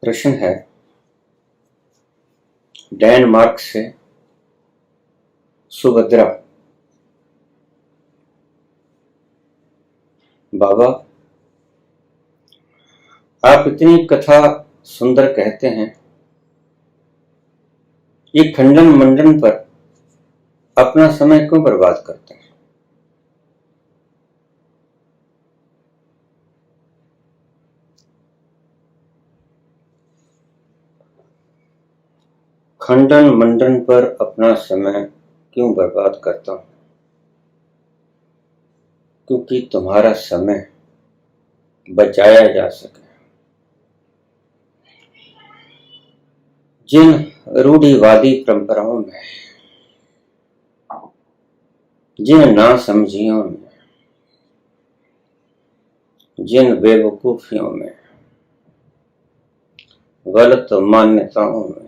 प्रश्न है डेनमार्क से सुभद्रा। बाबा, आप इतनी कथा सुंदर कहते हैं, ये खंडन मंडन पर अपना समय क्यों बर्बाद करते हैं? खंडन मंडन पर अपना समय क्यों बर्बाद करता हूं? क्योंकि तुम्हारा समय बचाया जा सके। जिन रूढ़िवादी परंपराओं में, जिन नासमझियों में, जिन बेवकूफियों में, गलत मान्यताओं में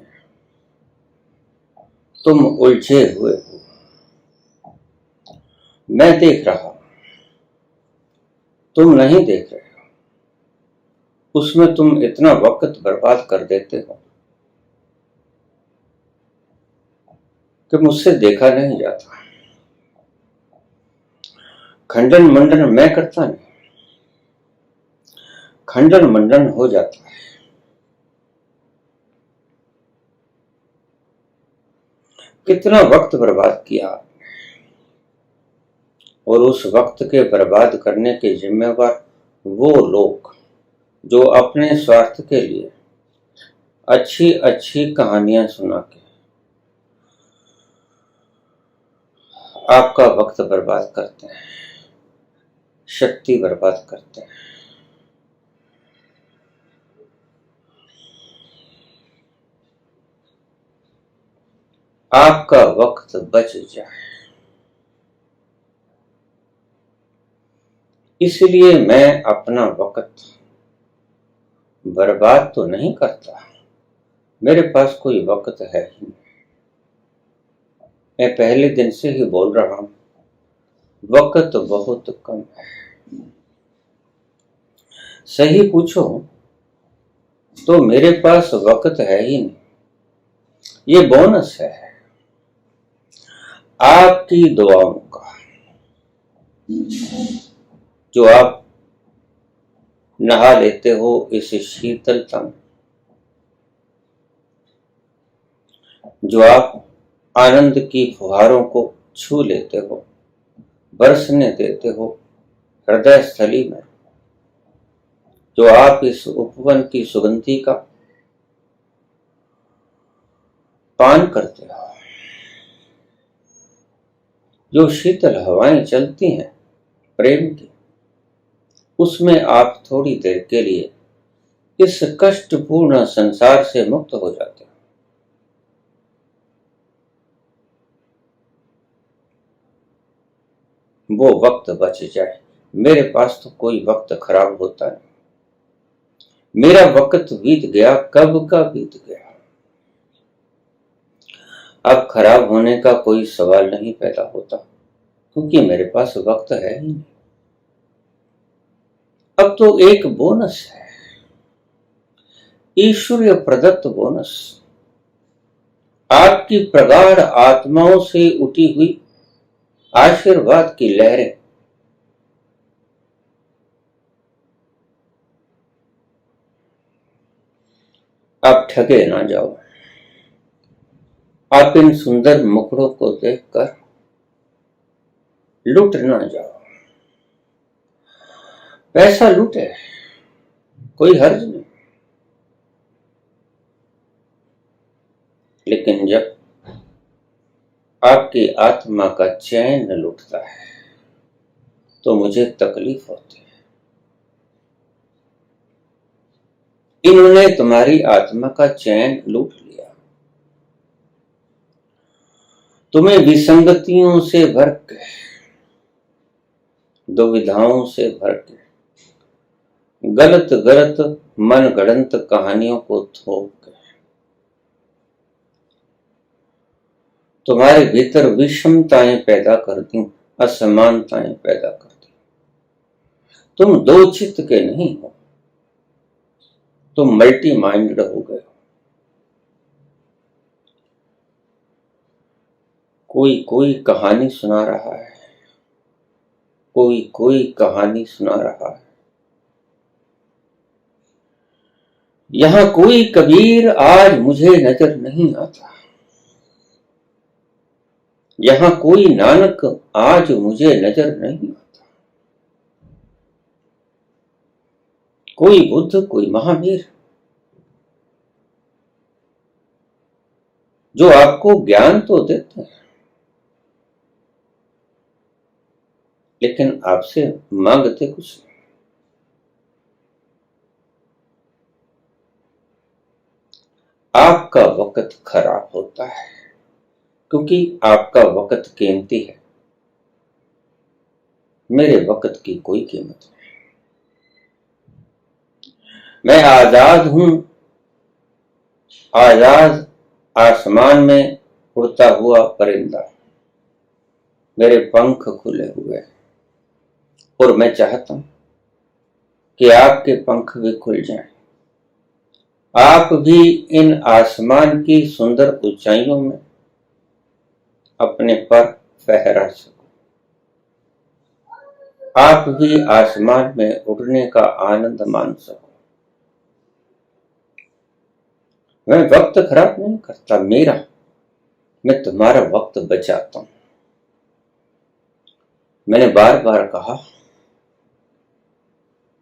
तुम उलझे हुए हो, मैं देख रहा हूं, तुम नहीं देख रहे हो। उसमें तुम इतना वक्त बर्बाद कर देते हो कि मुझसे देखा नहीं जाता। खंडन मंडन मैं करता नहीं, खंडन मंडन हो जाता है। कितना वक्त बर्बाद किया आपने, और उस वक्त के बर्बाद करने के जिम्मेवार वो लोग जो अपने स्वार्थ के लिए अच्छी अच्छी कहानियां सुना के आपका वक्त बर्बाद करते हैं, शक्ति बर्बाद करते हैं। आपका वक्त बच जाए, इसलिए मैं अपना वक्त बर्बाद तो नहीं करता। मेरे पास कोई वक्त है ही नहीं। मैं पहले दिन से ही बोल रहा हूं, वक्त बहुत कम है। सही पूछो तो मेरे पास वक्त है ही नहीं। ये बोनस है आपकी दुआओं का, जो आप नहा लेते हो इस शीतलता में, जो आप आनंद की फुहारों को छू लेते हो, बरसने देते हो हृदय स्थली में, जो आप इस उपवन की सुगंधी का पान करते हो, जो शीतल हवाएं चलती हैं प्रेम की, उसमें आप थोड़ी देर के लिए इस कष्टपूर्ण संसार से मुक्त हो जाते हो। वो वक्त बच जाए। मेरे पास तो कोई वक्त खराब होता नहीं। मेरा वक्त बीत गया, कब का बीत गया। अब खराब होने का कोई सवाल नहीं पैदा होता, क्योंकि मेरे पास वक्त है ही नहीं। अब तो एक बोनस है, ईश्वरीय प्रदत्त बोनस, आपकी प्रगाढ़ आत्माओं से उठी हुई आशीर्वाद की लहरें। आप ठगे ना जाओ। आप इन सुंदर मुखड़ों को देखकर लुट ना जाओ। पैसा लूटे, कोई हर्ज नहीं, लेकिन जब आपकी आत्मा का चैन लूटता है तो मुझे तकलीफ होती है। इन्होंने तुम्हारी आत्मा का चैन लूट लिया, तुम्हें विसंगतियों से भर के, दुविधाओं से भर के, गलत गलत मन गढ़ंत कहानियों को थोप के तुम्हारे भीतर विषमताएं पैदा कर दी, असमानताएं पैदा कर दी। तुम दो चित्त के नहीं हो, तुम मल्टी माइंडेड हो गए हो। कोई कोई कहानी सुना रहा है, कोई कोई कहानी सुना रहा है। यहां कोई कबीर आज मुझे नजर नहीं आता, यहां कोई नानक आज मुझे नजर नहीं आता। कोई बुद्ध, कोई महावीर जो आपको ज्ञान तो देते हैं, लेकिन आपसे मांगते कुछ नहीं। आपका वक्त खराब होता है क्योंकि आपका वक्त कीमती है, मेरे वक्त की कोई कीमत नहीं। मैं आजाद हूं, आजाद आसमान में उड़ता हुआ परिंदा, मेरे पंख खुले हुए हैं और मैं चाहता हूं कि आपके पंख भी खुल जाएं, आप भी इन आसमान की सुंदर ऊंचाइयों में अपने पर फहरा सको, आप भी आसमान में उड़ने का आनंद मान सको। मैं वक्त खराब नहीं करता मेरा, मैं तुम्हारा वक्त बचाता हूं। मैंने बार बार कहा,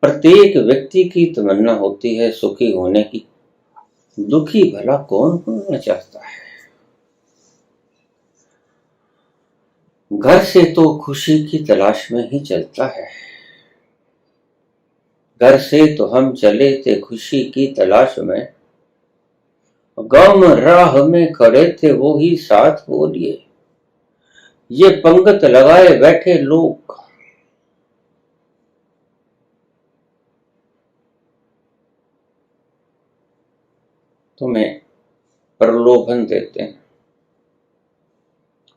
प्रत्येक व्यक्ति की तमन्ना होती है सुखी होने की, दुखी भला कौन होना चाहता है। घर से तो खुशी की तलाश में ही चलता है, घर से तो हम चले थे खुशी की तलाश में, गम राह में खड़े थे वो ही साथ बोलिए, ये पंगत लगाए बैठे लोग तुम्हें प्रलोभन देते हैं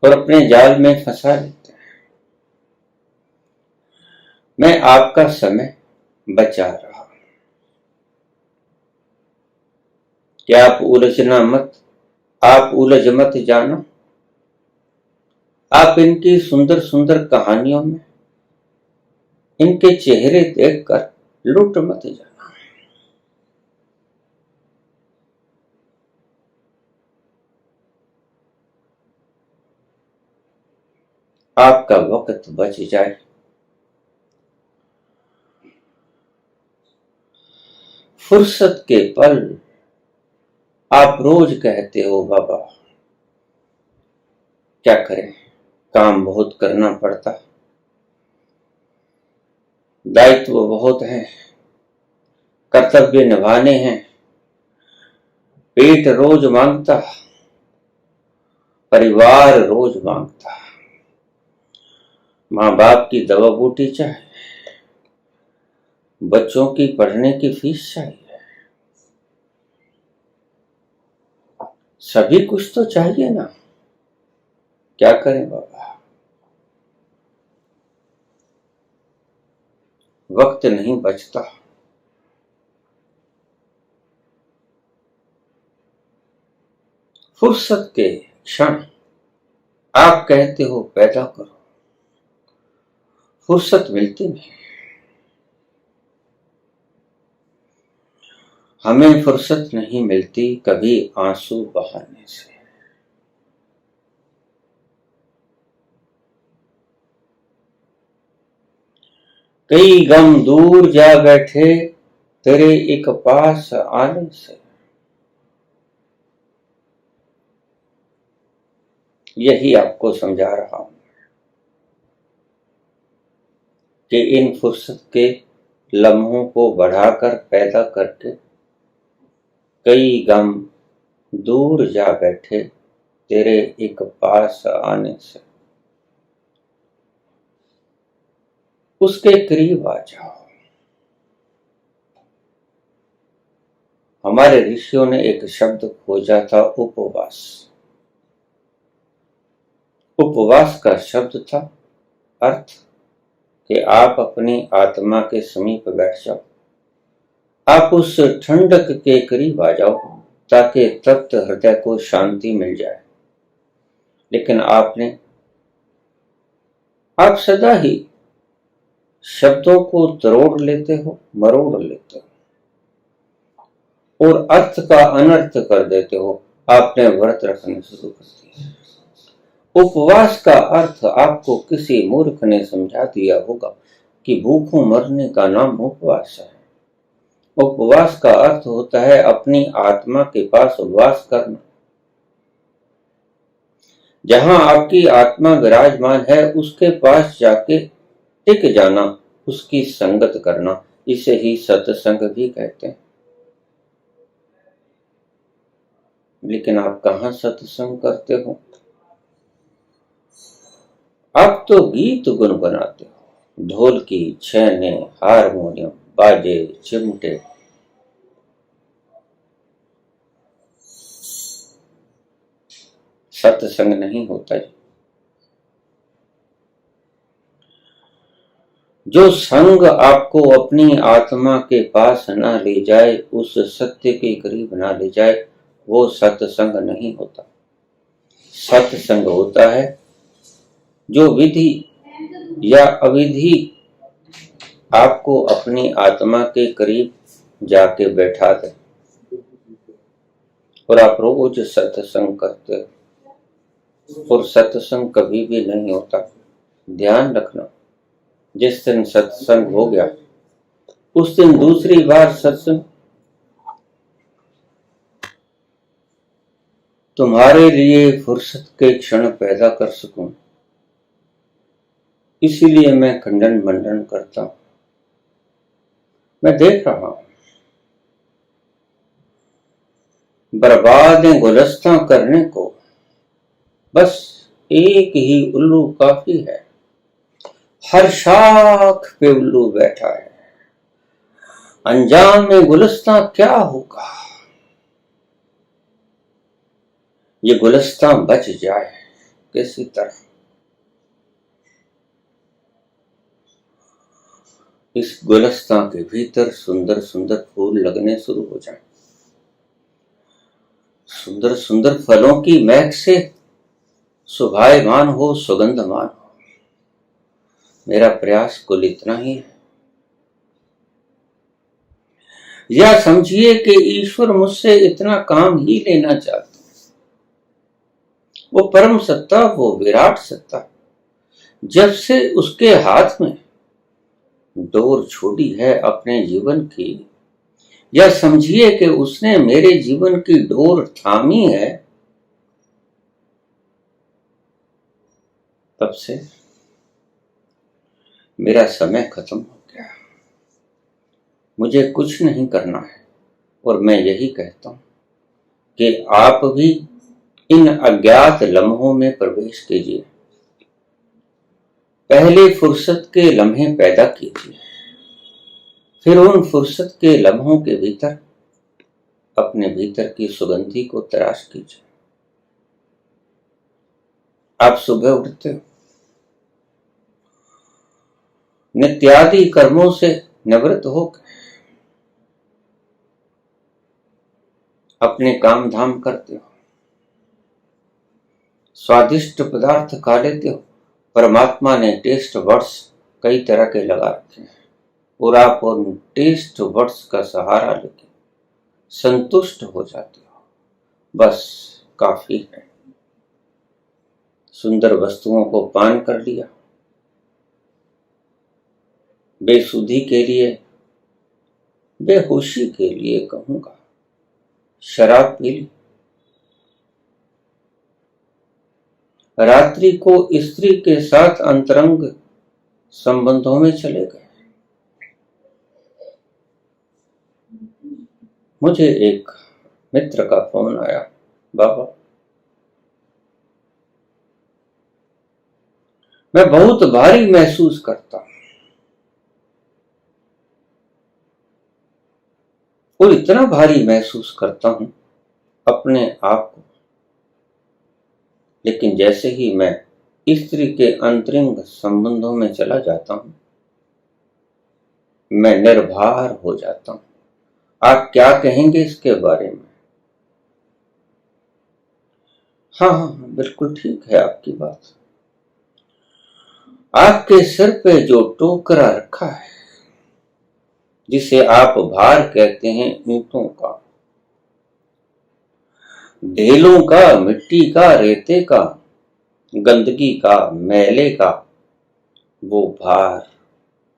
और अपने जाल में फंसा लेते हैं। मैं आपका समय बचा रहा हूं कि आप उलझना मत, आप उलझ मत जाना, आप इनकी सुंदर सुंदर कहानियों में इनके चेहरे देखकर लुट मत जाना। आपका वक्त बच जाए, फुर्सत के पल आप रोज कहते हो बाबा, क्या करें काम बहुत करना पड़ता, दायित्व बहुत है, कर्तव्य निभाने हैं, पेट रोज मांगता, परिवार रोज मांगता, माँ बाप की दवा बूटी चाहिए, बच्चों की पढ़ने की फीस चाहिए, सभी कुछ तो चाहिए ना। क्या करें बाबा, वक्त नहीं बचता। फुर्सत के क्षण आप कहते हो पैदा करो, फुर्सत मिलती नहीं। हमें फुर्सत नहीं मिलती कभी आंसू बहाने से। कई गम दूर जा बैठे तेरे एक पास आने से। यही आपको समझा रहा हूं कि इन फुर्सत के लम्हों को बढ़ाकर पैदा करके कई गम दूर जा बैठे तेरे एक पास आने से। उसके करीब आ जाओ। हमारे ऋषियों ने एक शब्द खोजा था, उपवास। उपवास का शब्द था अर्थ कि आप अपनी आत्मा के समीप बैठ जाओ, आप उस ठंडक के करीब आ जाओ ताकि तप्त हृदय को शांति मिल जाए। लेकिन आप सदा ही शब्दों को तरोड़ लेते हो, मरोड़ लेते हो और अर्थ का अनर्थ कर देते हो। आपने व्रत रखने शुरू कर दिया। उपवास का अर्थ आपको किसी मूर्ख ने समझा दिया होगा कि भूखों मरने का नाम उपवास है। उपवास का अर्थ होता है अपनी आत्मा के पास वास करना। जहां आपकी आत्मा विराजमान है उसके पास जाके टिक जाना, उसकी संगत करना, इसे ही सत्संग भी कहते हैं। लेकिन आप कहां सत्संग करते हो? आप तो गीत गुनगुनाते हो, ढोलकी, छैने, हारमोनियम, बाजे, चिमटे। सत्संग नहीं होता जी। जो संग आपको अपनी आत्मा के पास न ले जाए, उस सत्य के करीब न ले जाए, वो सत्संग नहीं होता। सत्संग होता है जो विधि या अविधि आपको अपनी आत्मा के करीब जाके बैठा दे और आप रोज सत्संग करते हो। और सत्संग कभी भी नहीं होता। ध्यान रखना, जिस दिन सत्संग हो गया उस दिन दूसरी बार सत्संग तुम्हारे लिए फुर्सत के क्षण पैदा कर सकूं, इसीलिए मैं खंडन मंडन करता हूं। मैं देख रहा हूं बर्बादें गुलस्तां करने को बस एक ही उल्लू काफी है। हर शाख पे उल्लू बैठा है। अंजाम में गुलस्तां क्या होगा? ये गुलस्तां बच जाए किसी तरह। इस गुलस्तां के भीतर सुंदर सुंदर फूल लगने शुरू हो जाए। सुंदर सुंदर फलों की महक से सुभायमान हो, सुगंधमान हो। मेरा प्रयास कुल इतना ही है। या समझिए कि ईश्वर मुझसे इतना काम ही लेना चाहते। वो परम सत्ता, वो विराट सत्ता, जब से उसके हाथ में डोर छोड़ी है अपने जीवन की, या समझिए कि उसने मेरे जीवन की डोर थामी है, तब से मेरा समय खत्म हो गया। मुझे कुछ नहीं करना है और मैं यही कहता हूं कि आप भी इन अज्ञात लम्हों में प्रवेश कीजिए। पहले फुर्सत के लम्हे पैदा कीजिए, फिर उन फुर्सत के लम्हों के भीतर अपने भीतर की सुगंधी को तराश कीजिए। आप सुबह उठते हो, नित्यादि कर्मों से निवृत्त होकर अपने काम धाम करते हो, स्वादिष्ट पदार्थ खा लेते हो। परमात्मा ने टेस्ट वर्ड्स कई तरह के लगा रखे हैं और आप उन टेस्ट वर्ड्स का सहारा लेके संतुष्ट हो जाते हो। बस काफी है। सुंदर वस्तुओं को पान कर लिया, बेसुधी के लिए, बेहोशी के लिए कहूंगा, शराब पी ली, रात्रि को स्त्री के साथ अंतरंग संबंधों में चले गए। मुझे एक मित्र का फोन आया, बाबा मैं बहुत भारी महसूस करता हूं और इतना भारी महसूस करता हूं अपने आप को, लेकिन जैसे ही मैं स्त्री के अंतरंग संबंधों में चला जाता हूं, मैं निर्भर हो जाता हूं। आप क्या कहेंगे इसके बारे में? हाँ हाँ हाँ, बिल्कुल ठीक है आपकी बात। आपके सिर पे जो टोकरा रखा है, जिसे आप भार कहते हैं, ईंटों का, ढेलों का, मिट्टी का, रेते का, गंदगी का, मैले का, वो भार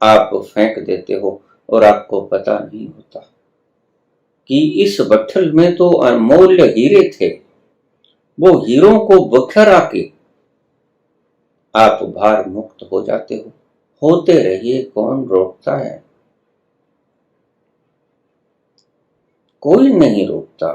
आप फेंक देते हो और आपको पता नहीं होता कि इस बट्ठल में तो अनमोल्य हीरे थे। वो हीरों को बखरा के आप भार मुक्त हो जाते हो। होते रहिए, कौन रोकता है? कोई नहीं रोकता।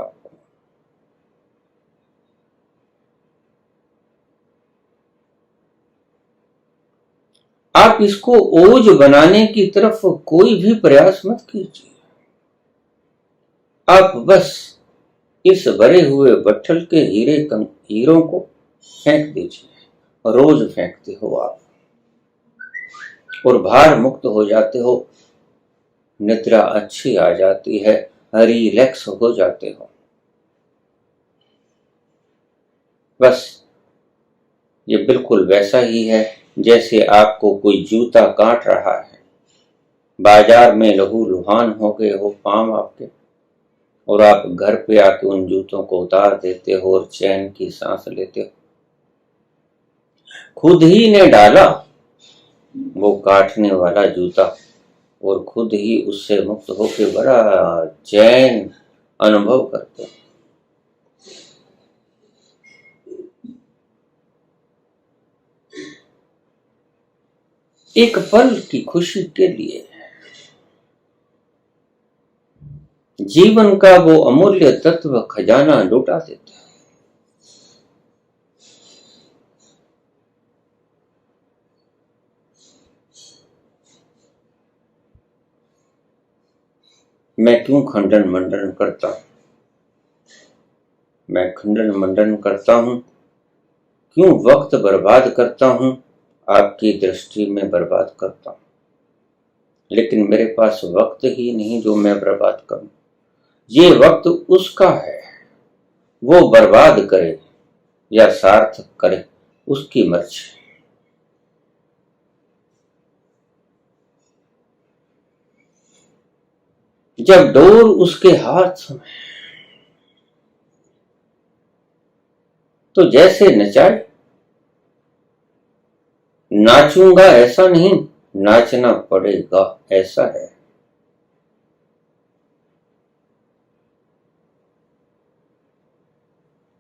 आप इसको ओज बनाने की तरफ कोई भी प्रयास मत कीजिए। आप बस इस भरे हुए बट्ठल के हीरों को फेंक दीजिए। रोज फेंकते हो आप और भार मुक्त हो जाते हो। निद्रा अच्छी आ जाती है, रिलैक्स हो जाते हो। बस ये बिल्कुल वैसा ही है जैसे आपको कोई जूता काट रहा है, बाजार में लहू लुहान हो गए हो पांव आपके, और आप घर पे आके उन जूतों को उतार देते हो और चैन की सांस लेते हो। खुद ही ने डाला वो काटने वाला जूता और खुद ही उससे मुक्त होकर बड़ा चैन अनुभव करते हो। एक पल की खुशी के लिए जीवन का वो अमूल्य तत्व खजाना लुटा देता है। मैं क्यों खंडन मंडन करता हूं? मैं खंडन मंडन करता हूं, क्यों वक्त बर्बाद करता हूं? आपकी दृष्टि में बर्बाद करता हूं, लेकिन मेरे पास वक्त ही नहीं जो मैं बर्बाद करूं। ये वक्त उसका है, वो बर्बाद करे या सार्थक करे, उसकी मर्जी। जब डोर उसके हाथ में तो जैसे नचाए। नाचूंगा ऐसा नहीं, नाचना पड़ेगा ऐसा है।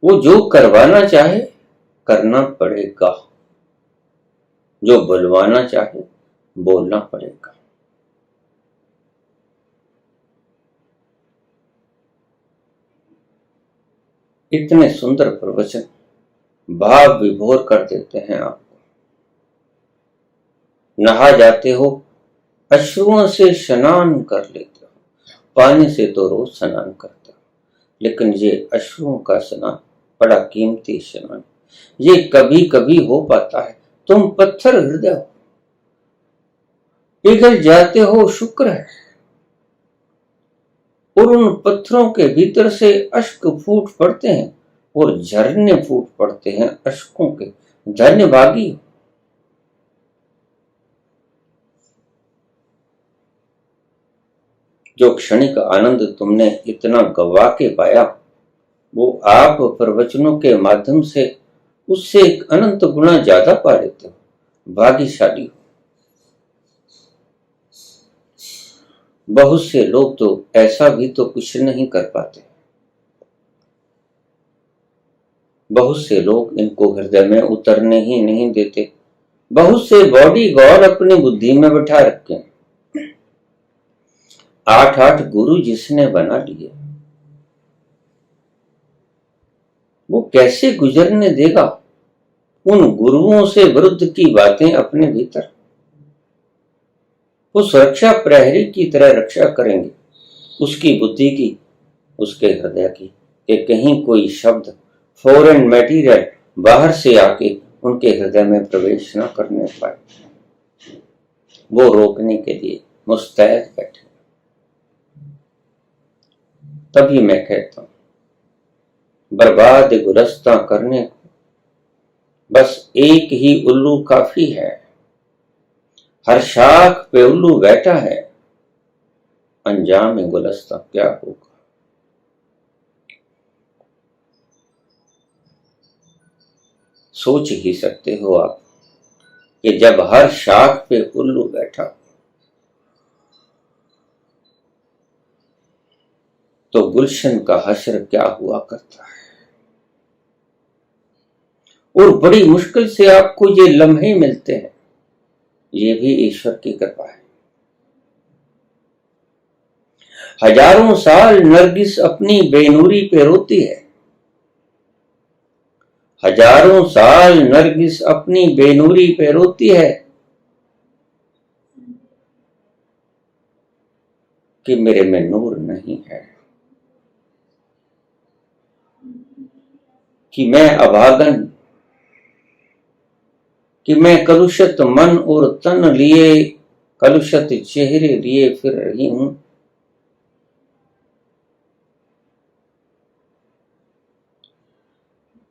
वो जो करवाना चाहे करना पड़ेगा, जो बुलवाना चाहे बोलना पड़ेगा। इतने सुंदर प्रवचन भाव विभोर कर देते हैं आपको। नहा जाते हो, अश्रुओं से स्नान कर लेते हो। पानी से तो रोज स्नान करते हो, लेकिन ये अश्रुओं का स्नान बड़ा कीमती स्नान, ये कभी कभी हो पाता है। तुम पत्थर हृदय हो, पिघल जाते हो, शुक्र है। और उन पत्थरों के भीतर से अश्क फूट पड़ते हैं और झरने फूट पड़ते हैं अश्कों के। धन्यभागी हो। जो क्षणिक आनंद तुमने इतना गवा के पाया, वो आप प्रवचनों के माध्यम से उससे एक अनंत गुना ज्यादा पा लेते हो। भाग्यशाली हो। बहुत से लोग तो ऐसा भी तो कुछ नहीं कर पाते। बहुत से लोग इनको हृदय में उतरने ही नहीं देते। बहुत से बॉडी गॉड अपनी बुद्धि में बैठा रखे। 8-8 गुरु जिसने बना लिए, वो कैसे गुजरने देगा उन गुरुओं से विरुद्ध की बातें अपने भीतर? वो सुरक्षा प्रहरी की तरह रक्षा करेंगे उसकी बुद्धि की, उसके हृदय की, कि कहीं कोई शब्द, फॉरेन मटेरियल बाहर से आके उनके हृदय में प्रवेश न करने पाए। वो रोकने के लिए मुस्तैद बैठे। तभी मैं कहता हूं, बर्बाद गुलस्तां करने को बस एक ही उल्लू काफी है। हर शाख पे उल्लू बैठा है, अंजाम गुलस्तां क्या होगा। सोच ही सकते हो आप कि जब हर शाख पे उल्लू बैठा तो गुलशन का हश्र क्या हुआ करता है। और बड़ी मुश्किल से आपको ये लम्हे मिलते हैं, ये भी ईश्वर की कृपा है। हजारों साल नरगिस अपनी बेनूरी पे रोती है, हजारों साल नरगिस अपनी बेनूरी पे रोती है कि मेरे में नूर नहीं है, कि मैं अभागन, कि मैं कलुषित मन और तन लिए, कलुषित चेहरे लिए फिर रही हूं।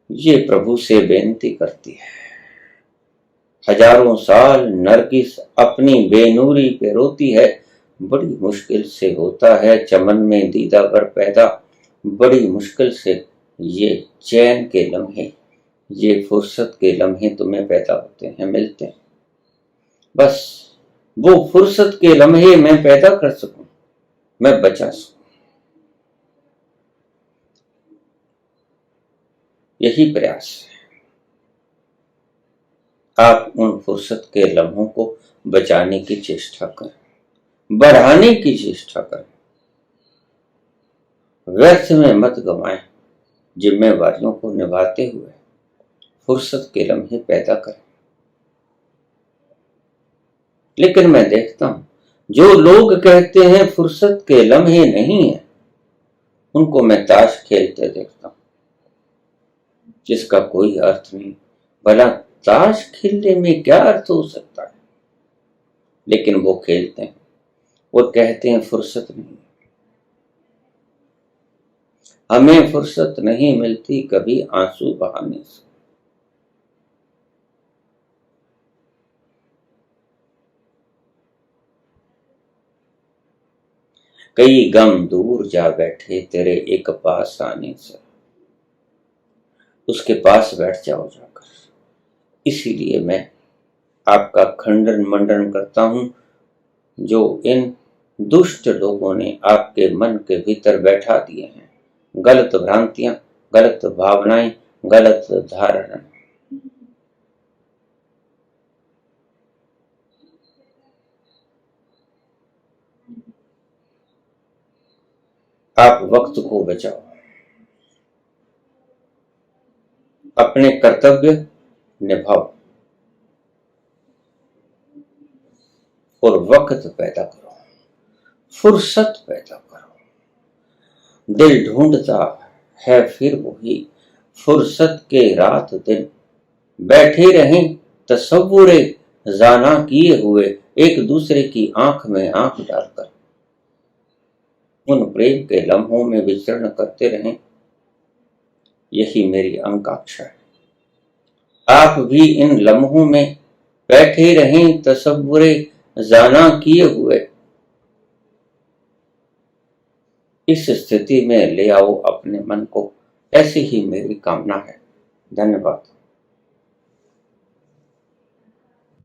ये प्रभु से बेनती करती है। हजारों साल नरगिस अपनी बेनूरी पे रोती है, बड़ी मुश्किल से होता है चमन में दीदावर पैदा, बड़ी मुश्किल से ये चैन के लम्हे, ये फुर्सत के लम्हे तुम्हें पैदा होते हैं, मिलते हैं। बस वो फुर्सत के लम्हे मैं पैदा कर सकूं, मैं बचा सकूं, यही प्रयास है। आप उन फुर्सत के लम्हों को बचाने की चेष्टा करें, बढ़ाने की चेष्टा करें, व्यर्थ में मत गंवाएं। जिम्मेवारियों को निभाते हुए फुर्सत के लम्हे पैदा करें। लेकिन मैं देखता हूं, जो लोग कहते हैं फुर्सत के लम्हे नहीं है, उनको मैं ताश खेलते देखता हूं, जिसका कोई अर्थ नहीं। भला ताश खेलने में क्या अर्थ हो सकता है, लेकिन वो खेलते हैं और कहते हैं फुर्सत नहीं। हमें फुर्सत नहीं मिलती कभी आंसू बहाने से। कई गम दूर जा बैठे तेरे एक पास आने से, उसके पास बैठ जाओ जाकर। इसीलिए मैं आपका खंडन मंडन करता हूं, जो इन दुष्ट लोगों ने आपके मन के भीतर बैठा दिए हैं, गलत भ्रांतियां, गलत भावनाएं, गलत धारणा। आप वक्त को बचाओ, अपने कर्तव्य निभाओ और वक्त पैदा करो, फुर्सत पैदा करो। दिल ढूंढता है फिर वही फुर्सत के रात दिन, बैठे रहें तसव्वुरे जाना किए हुए, एक दूसरे की आंख में आंख डालकर उन प्रेम के लम्हों में विचरण करते रहें, यही मेरी आकांक्षा है। आप भी इन लम्हों में बैठे रहें तसव्वुरे जाना किए हुए, इस स्थिति में ले आओ अपने मन को, ऐसी ही मेरी कामना है। धन्यवाद।